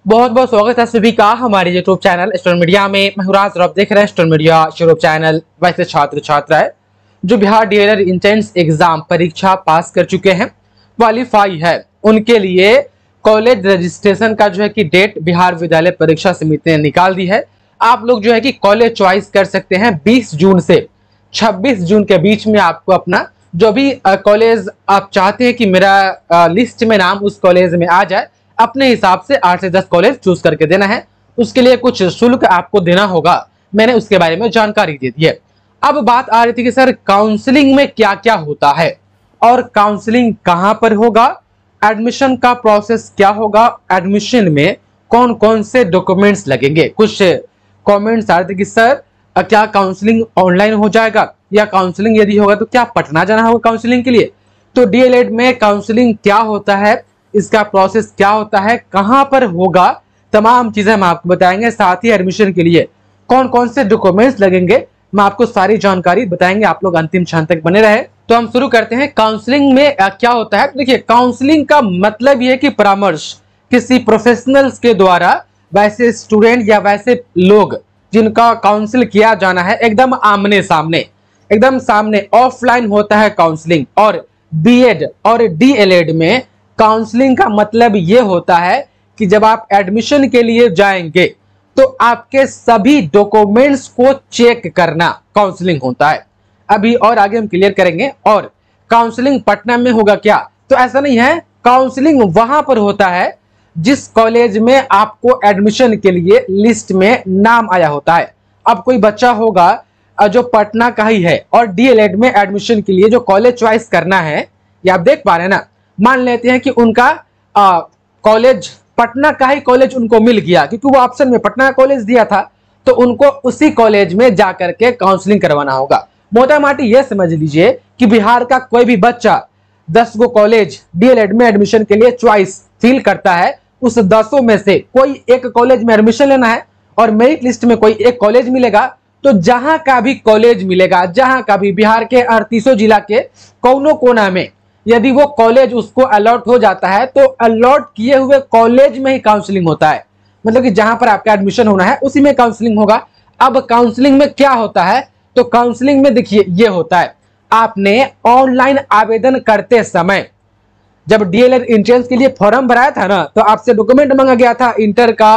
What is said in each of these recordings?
बहुत बहुत स्वागत है सभी का हमारे यूट्यूब चैनल स्टूडेंट मीडिया में। मैं राज और आप देख रहे हैं स्टूडेंट मीडिया यूट्यूब चैनल। वैसे छात्र छात्राएं जो बिहार डीएलएड एंट्रेंस एग्जाम परीक्षा पास कर चुके हैं, क्वालिफाई है, उनके लिए कॉलेज रजिस्ट्रेशन का जो है कि डेट बिहार विद्यालय परीक्षा समिति ने निकाल दी है। आप लोग जो है कि कॉलेज चॉइस कर सकते हैं 20 जून से 26 जून के बीच में। आपको अपना जो भी कॉलेज आप चाहते हैं कि मेरा लिस्ट में नाम उस कॉलेज में आ जाए, अपने हिसाब से 8 से 10 कॉलेज चूज करके देना है। उसके लिए कुछ शुल्क आपको देना होगा, मैंने उसके बारे में जानकारी दे दी है। अब बात आ रही थी कि सर काउंसलिंग में क्या क्या होता है और काउंसलिंग कहां पर होगा, एडमिशन का प्रोसेस क्या होगा, एडमिशन में कौन कौन से डॉक्यूमेंट्स लगेंगे। कुछ कमेंट्स आ रहे थे कि सर क्या काउंसलिंग ऑनलाइन हो जाएगा, या काउंसलिंग यदि होगा तो क्या पटना जाना होगा काउंसलिंग के लिए। तो डीएलएड में काउंसलिंग क्या होता है, इसका प्रोसेस क्या होता है, कहां पर होगा, तमाम चीजें हम आपको बताएंगे। साथ ही एडमिशन के लिए कौन कौन से डॉक्यूमेंट्स लगेंगे, मैं आपको सारी जानकारी बताएंगे। आप लोग अंतिम क्षण तक बने रहे। तो हम शुरू करते हैं। काउंसलिंग में क्या होता है। देखिए, काउंसलिंग का मतलब यह है कि परामर्श किसी प्रोफेशनल्स के द्वारा वैसे स्टूडेंट या वैसे लोग जिनका काउंसिल किया जाना है, एकदम आमने सामने, एकदम सामने ऑफलाइन होता है काउंसलिंग। और बीएड और डीएलएड में काउंसलिंग का मतलब यह होता है कि जब आप एडमिशन के लिए जाएंगे तो आपके सभी डॉक्यूमेंट्स को चेक करना काउंसलिंग होता है। अभी और आगे हम क्लियर करेंगे। और काउंसलिंग पटना में होगा क्या, तो ऐसा नहीं है। काउंसलिंग वहां पर होता है जिस कॉलेज में आपको एडमिशन के लिए लिस्ट में नाम आया होता है। अब कोई बच्चा होगा जो पटना का ही है और डीएलएड में एडमिशन के लिए जो कॉलेज चॉइस करना है, ये आप देख पा रहे हैं ना। मान लेते हैं कि उनका कॉलेज पटना का ही कॉलेज उनको मिल गया, क्योंकि वो ऑप्शन में पटना का कॉलेज दिया था, तो उनको उसी कॉलेज में जाकर के काउंसलिंग करवाना होगा। मोटा माटी ये समझ लीजिए कि बिहार का कोई भी बच्चा 10 गो कॉलेज डीएलएड में एडमिशन के लिए चॉइस फिल करता है। उस 10 में से कोई एक कॉलेज में एडमिशन लेना है और मेरिट लिस्ट में कोई एक कॉलेज मिलेगा। तो जहां का भी कॉलेज मिलेगा, जहां का भी बिहार के 38 जिला के कोनों कोना में यदि वो कॉलेज उसको अलॉट हो जाता है, तो अलॉट किए हुए कॉलेज में ही काउंसलिंग होता है। मतलब कि जहां पर आपका एडमिशन होना है उसी में काउंसलिंग होगा। अब काउंसलिंग में क्या होता है, तो काउंसलिंग में देखिए ये होता है, आपने ऑनलाइन आवेदन करते समय जब डीएलएड एंट्रेंस के लिए फॉर्म भराया था ना, तो आपसे डॉक्यूमेंट मांगा गया था, इंटर का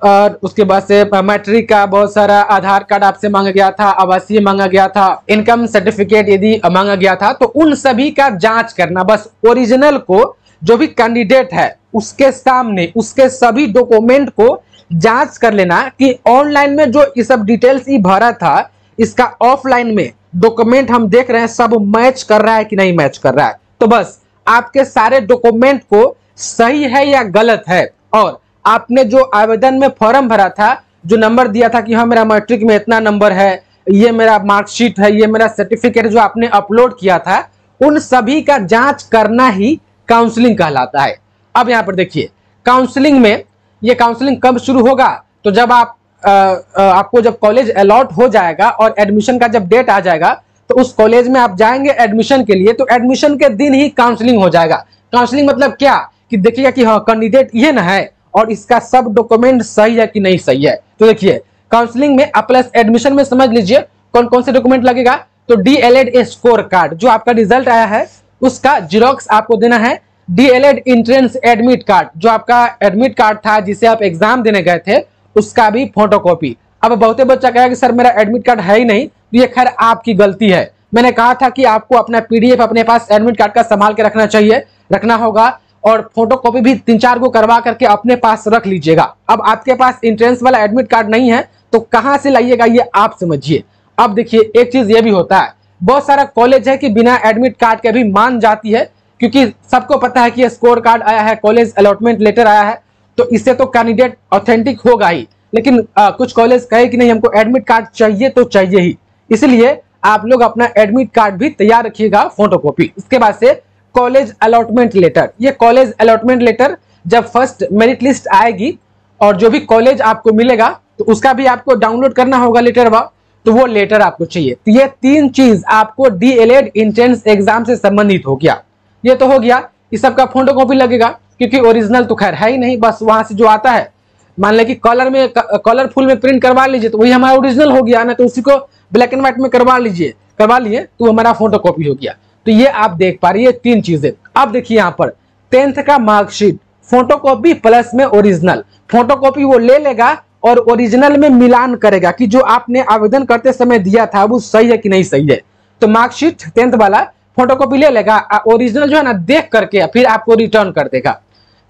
और उसके बाद से मैट्रिक का बहुत सारा, आधार कार्ड आपसे मांगा गया था, आवासीय मांगा गया था, इनकम सर्टिफिकेट यदि मांगा गया था, तो उन सभी का जांच करना। बस ओरिजिनल को जो भी कैंडिडेट है उसके सामने उसके सभी डॉक्यूमेंट को जांच कर लेना कि ऑनलाइन में जो ये सब डिटेल्स ही भरा था, इसका ऑफलाइन में डॉक्यूमेंट हम देख रहे हैं सब मैच कर रहा है कि नहीं मैच कर रहा है। तो बस आपके सारे डॉक्यूमेंट को सही है या गलत है, और आपने जो आवेदन में फॉर्म भरा था, जो नंबर दिया था कि हाँ मेरा मैट्रिक में इतना नंबर है, ये मेरा मार्कशीट है, ये मेरा सर्टिफिकेट जो आपने अपलोड किया था, उन सभी का जांच करना ही काउंसलिंग कहलाता है। अब यहाँ पर देखिए, काउंसलिंग में ये काउंसलिंग कब शुरू होगा, तो जब आपको जब कॉलेज अलॉट हो जाएगा और एडमिशन का जब डेट आ जाएगा, तो उस कॉलेज में आप जाएंगे एडमिशन के लिए, तो एडमिशन के दिन ही काउंसलिंग हो जाएगा। काउंसलिंग मतलब क्या कि देखिएगा कि हाँ कैंडिडेट ये ना है और इसका सब डॉक्यूमेंट सही है कि नहीं सही है। तो देखिए, काउंसलिंग में प्लस एडमिशन में समझ लीजिए कौन कौन से डॉक्यूमेंट लगेगा। तो डीएलएड स्कोर कार्ड, जो आपका रिजल्ट आया है उसका जीरोक्स आपको देना है। डीएलएड एंट्रेंस एडमिट कार्ड, जो आपका एडमिट कार्ड था जिसे आप एग्जाम देने गए थे, उसका भी फोटोकॉपी। अब बहुते बच्चा कहेगा कि सर मेरा एडमिट कार्ड है ही नहीं, तो ये खैर आपकी गलती है। मैंने कहा था कि आपको अपना पीडीएफ अपने पास एडमिट कार्ड का संभाल के रखना चाहिए, रखना होगा, और फोटोकॉपी भी 3-4 को करवा करके अपने पास रख लीजिएगा। अब आपके पास एंट्रेंस वाला एडमिट कार्ड नहीं है तो कहां से लाइएगा, ये आप समझिए। अब देखिए, एक चीज ये भी होता है, बहुत सारा कॉलेज है कि बिना एडमिट कार्ड के भी मान जाती है, क्योंकि सबको पता है कि स्कोर कार्ड आया है, कॉलेज अलॉटमेंट लेटर आया है, तो इससे तो कैंडिडेट ऑथेंटिक होगा ही। लेकिन कुछ कॉलेज कहे कि नहीं हमको एडमिट कार्ड चाहिए तो चाहिए ही, इसलिए आप लोग अपना एडमिट कार्ड भी तैयार रखिएगा, फोटोकॉपी। इसके बाद से कॉलेज अलॉटमेंट लेटर, ये कॉलेज अलॉटमेंट लेटर जब फर्स्ट मेरिट लिस्ट आएगी और जो भी कॉलेज आपको मिलेगा तो उसका भी आपको डाउनलोड करना होगा लेटर वा, तो वो लेटर आपको चाहिए। तो ये 3 चीज आपको डीएलएड एंट्रेंस एग्जाम से संबंधित हो गया। ये तो हो गया, इस सबका फोटोकॉपी लगेगा। क्योंकि ओरिजिनल तो खैर है ही नहीं, बस वहां से जो आता है, मान लें कि कलरफुल में प्रिंट करवा लीजिए तो वही हमारा ओरिजिनल हो गया ना, तो उसी को ब्लैक एंड व्हाइट में करवा लिए तो हमारा फोटो कॉपी हो गया। तो ये आप देख पा रही है 3 चीजें। अब देखिए यहाँ पर 10th का मार्कशीट, फोटो कॉपी प्लस में ओरिजिनल। फोटो कॉपी वो ले लेगा और ओरिजिनल में मिलान करेगा कि जो आपने आवेदन करते समय दिया था वो सही है कि नहीं सही है। तो मार्कशीट 10th वाला फोटो कॉपी ले लेगा, ओरिजिनल जो है ना देख करके फिर आपको रिटर्न कर देगा।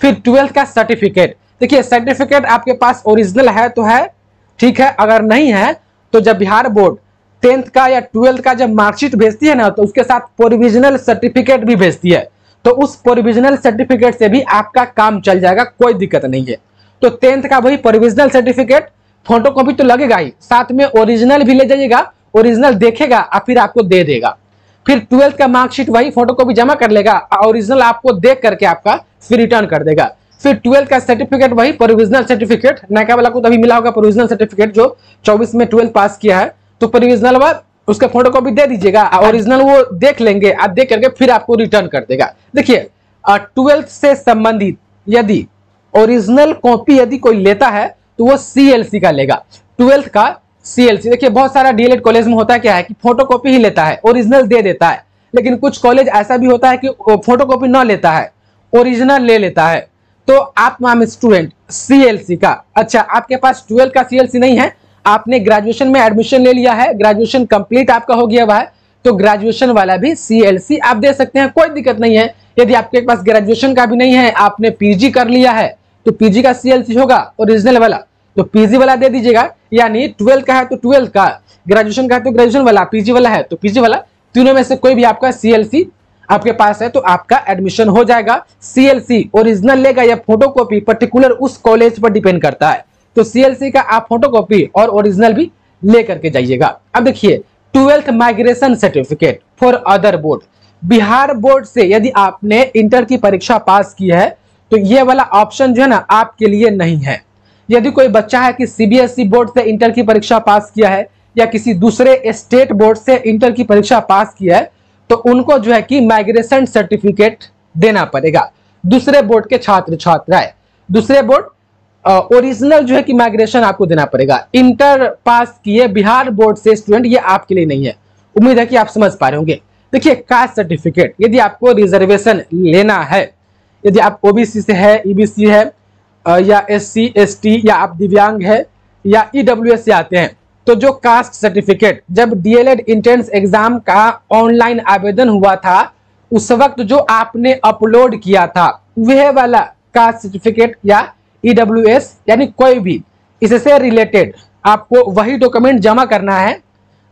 फिर 12th का सर्टिफिकेट, देखिए सर्टिफिकेट आपके पास ओरिजिनल है तो है, ठीक है, अगर नहीं है तो जब बिहार बोर्ड 10th का या 12th का जब मार्कशीट भेजती है ना तो उसके साथ प्रोविजनल सर्टिफिकेट भी भेजती है, तो उस प्रोविजनल सर्टिफिकेट से भी आपका काम चल जाएगा, कोई दिक्कत नहीं है। तो 10th का वही प्रोविजनल सर्टिफिकेट, फोटो कॉपी तो लगेगा ही, साथ में ओरिजिनल भी ले जाइएगा, ओरिजिनल देखेगा और फिर आपको दे देगा। फिर 12th का मार्कशीट वही फोटो कॉपी जमा कर लेगा, ओरिजिनल आपको देख करके आपका फिर रिटर्न कर देगा। फिर 12th का सर्टिफिकेट वही प्रोविजनल सर्टिफिकेट, नायका वाला को तभी मिला होगा प्रोविजनल सर्टिफिकेट जो 24 में 12th पास किया है, तो प्रोविजनल बाद उसका फोटो कॉपी दे दीजिएगा, ओरिजिनल वो देख लेंगे, आप देख करके फिर आपको रिटर्न कर देगा। देखिए 12th से संबंधित यदि ओरिजिनल कॉपी यदि कोई लेता है तो वो CLC का लेगा, 12th का CLC। देखिए बहुत सारा DLED कॉलेज में होता क्या है कि फोटो कॉपी ही लेता है, ओरिजिनल दे देता है, लेकिन कुछ कॉलेज ऐसा भी होता है कि फोटो कॉपी ना लेता है, ओरिजिनल ले लेता है। तो आप मैम स्टूडेंट CLC का, अच्छा आपके पास 12th का CLC नहीं है, आपने ग्रेजुएशन में एडमिशन ले लिया है, ग्रेजुएशन कंप्लीट आपका हो गया हुआ है, तो ग्रेजुएशन वाला भी CLC आप दे सकते हैं, कोई दिक्कत नहीं है। यदि आपके पास ग्रेजुएशन का भी नहीं है, आपने PG कर लिया है तो PG का CLC होगा ओरिजिनल वाला, तो PG वाला दे दीजिएगा। यानी 12th का है तो 12th का, ग्रेजुएशन का है तो ग्रेजुएशन वाला, PG वाला है तो PG वाला, तीनों में से कोई भी आपका CLC आपके पास है तो आपका एडमिशन हो जाएगा। CLC ओरिजिनल लेगा या फोटोकॉपी पर्टिकुलर उस कॉलेज पर डिपेंड करता है, तो CLC का आप फोटोकॉपी और ओरिजिनल भी ले करके जाइएगा। अब देखिए 12th migration certificate for other board, Bihar board से यदि आपने इंटर की परीक्षा पास की है तो ये वाला ऑप्शन जो है ना आपके लिए नहीं है। यदि कोई बच्चा है कि CBSE बोर्ड से इंटर की परीक्षा पास किया है या किसी दूसरे स्टेट बोर्ड से इंटर की परीक्षा पास किया है तो उनको जो है कि माइग्रेशन सर्टिफिकेट देना पड़ेगा। दूसरे बोर्ड के छात्र छात्राएं, दूसरे बोर्ड ओरिजिनल जो है कि माइग्रेशन आपको देना पड़ेगा। इंटर पास किए बिहार बोर्ड से स्टूडेंट, ये आपके लिए नहीं है। उम्मीद है कि आप समझ पा रहे होंगे। देखिए कास्ट सर्टिफिकेट, यदि आपको रिजर्वेशन लेना है, यदि आप OBC से है, EBC है या SC ST या आप दिव्यांग है या EWS से आते हैं, तो जो कास्ट सर्टिफिकेट जब DLED एंट्रेंस एग्जाम का ऑनलाइन आवेदन हुआ था उस वक्त जो आपने अपलोड किया था वह वाला कास्ट सर्टिफिकेट या EWS यानी कोई भी इससे रिलेटेड आपको वही डॉक्यूमेंट जमा करना है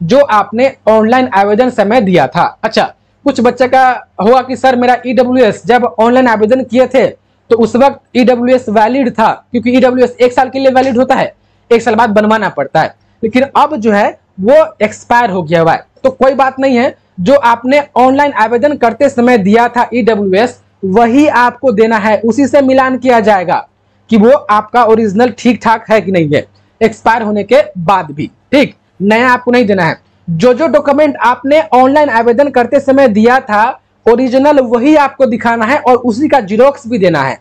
जो आपने ऑनलाइन आवेदन समय दिया था। अच्छा, कुछ बच्चे का हुआ कि सर मेरा EWS जब ऑनलाइन आवेदन किए थे तो उस वक्त EWS वैलिड था, क्योंकि EWS 1 साल के लिए वैलिड होता है, 1 साल बाद बनवाना पड़ता है, लेकिन अब जो है वो एक्सपायर हो गया हुआ है। तो कोई बात नहीं है, जो आपने ऑनलाइन आवेदन करते समय दिया था EWS वही आपको देना है, उसी से मिलान किया जाएगा कि वो आपका ओरिजिनल ठीक ठाक है कि नहीं है, एक्सपायर होने के बाद भी। ठीक, नया आपको नहीं देना है। जो जो डॉक्यूमेंट आपने ऑनलाइन आवेदन करते समय दिया था ओरिजिनल वही आपको दिखाना है और उसी का जीरोक्स भी देना है।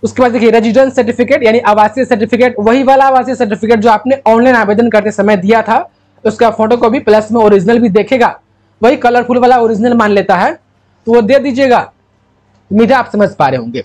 उसके बाद देखिए रेजिडेंस सर्टिफिकेट यानी आवासीय सर्टिफिकेट, वही वाला आवासीय सर्टिफिकेट जो आपने ऑनलाइन आवेदन करते समय दिया था, उसका फोटोकॉपी प्लस में ओरिजिनल भी देखेगा, वही कलरफुल वाला ओरिजिनल मान लेता है तो वो दे दीजिएगा। उम्मीद है आप समझ पा रहे होंगे।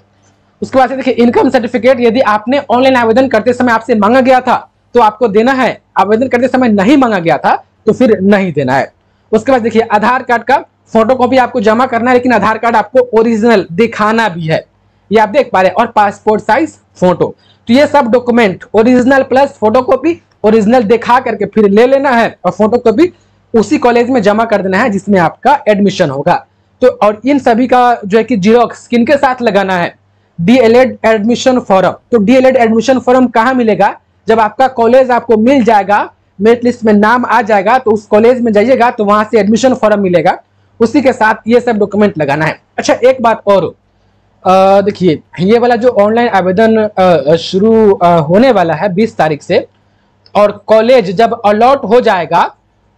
उसके बाद देखिए इनकम सर्टिफिकेट, यदि आपने ऑनलाइन आवेदन करते समय आपसे मांगा गया था तो आपको देना है, आवेदन करते समय नहीं मांगा गया था तो फिर नहीं देना है। उसके बाद देखिए आधार कार्ड का फोटोकॉपी आपको जमा करना है, लेकिन आधार कार्ड आपको ओरिजिनल दिखाना भी है, ये आप देख पा रहे हैं, और पासपोर्ट साइज फोटो। तो ये सब document original plus photocopy, original दिखा करके फिर ले लेना है और फोटोकॉपी उसी कॉलेज में जमा कर देना है जिसमें आपका एडमिशन होगा। तो और इन सभी का जो है कि जीरोक्स किनके साथ लगाना है, DLED एडमिशन फॉर्म। तो DLED एडमिशन फॉर्म कहाँ मिलेगा, जब आपका कॉलेज आपको मिल जाएगा, मेरिट लिस्ट में नाम आ जाएगा तो उस कॉलेज में जाइएगा तो वहां से एडमिशन फॉर्म मिलेगा, उसी के साथ ये सब डॉक्यूमेंट लगाना है। अच्छा एक बात और, देखिए ये वाला जो ऑनलाइन आवेदन शुरू होने वाला है 20 तारीख से, और कॉलेज जब अलॉट हो जाएगा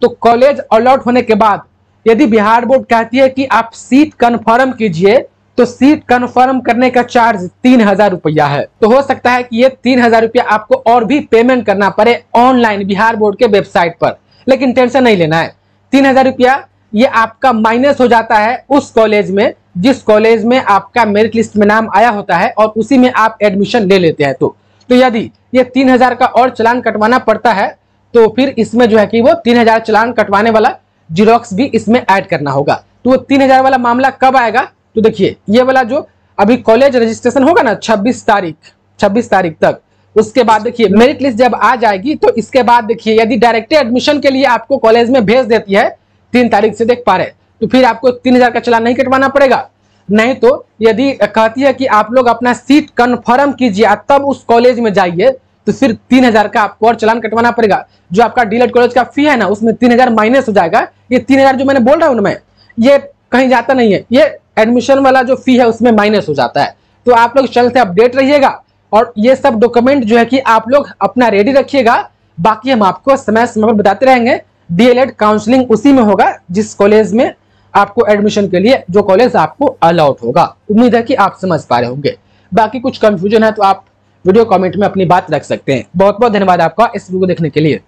तो कॉलेज अलॉट होने के बाद यदि बिहार बोर्ड कहती है कि आप सीट कंफर्म कीजिए तो सीट कंफर्म करने का चार्ज 3000 रुपया है। तो हो सकता है कि ये 3000 रुपया आपको और भी पेमेंट करना पड़े ऑनलाइन बिहार बोर्ड के वेबसाइट पर, लेकिन टेंशन नहीं लेना है। 3000 रुपया ये आपका माइनस हो जाता है उस कॉलेज में जिस कॉलेज में आपका मेरिट लिस्ट में नाम आया होता है और उसी में आप एडमिशन ले लेते हैं। तो यदि ये 3000 का और चालान कटवाना पड़ता है तो फिर इसमें जो है कि वो 3000 चालान कटवाने वाला जीरोक्स भी इसमें ऐड करना होगा। तो वो 3000 वाला मामला कब आएगा? तो देखिए ये वाला जो अभी कॉलेज रजिस्ट्रेशन होगा ना 26 तारीख तक, उसके बाद देखिए मेरिट लिस्ट जब आ जाएगी तो इसके बाद देखिए यदि डायरेक्ट एडमिशन के लिए आपको कॉलेज में भेज देती है 3 तारीख से, देख पा रहे, तो फिर आपको 3000 का चालान नहीं कटवाना पड़ेगा। नहीं तो यदि कहती है कि आप लोग अपना सीट कंफर्म कीजिए तब उस कॉलेज में जाइए तो फिर 3000 का आपको और चालान कटवाना पड़ेगा। जो आपका डीएलएड कॉलेज का फी है ना उसमें 3000 माइनस हो जाएगा। ये 3000 जो मैंने बोल रहा हूं मैं, ये कहीं जाता नहीं है, ये एडमिशन वाला जो फी है उसमें माइनस हो जाता है। तो आप लोग चैनल से अपडेट रहिएगा और ये सब डॉक्यूमेंट जो है कि आप लोग अपना रेडी रखिएगा। बाकी हम आपको समय समय पर बताते रहेंगे। डीएलएड काउंसलिंग उसी में होगा जिस कॉलेज में आपको एडमिशन के लिए जो कॉलेज आपको अलाउड होगा। उम्मीद है कि आप समझ पा रहे होंगे। बाकी कुछ कंफ्यूजन है तो आप वीडियो कमेंट में अपनी बात रख सकते हैं। बहुत बहुत धन्यवाद आपका इस वीडियो को देखने के लिए।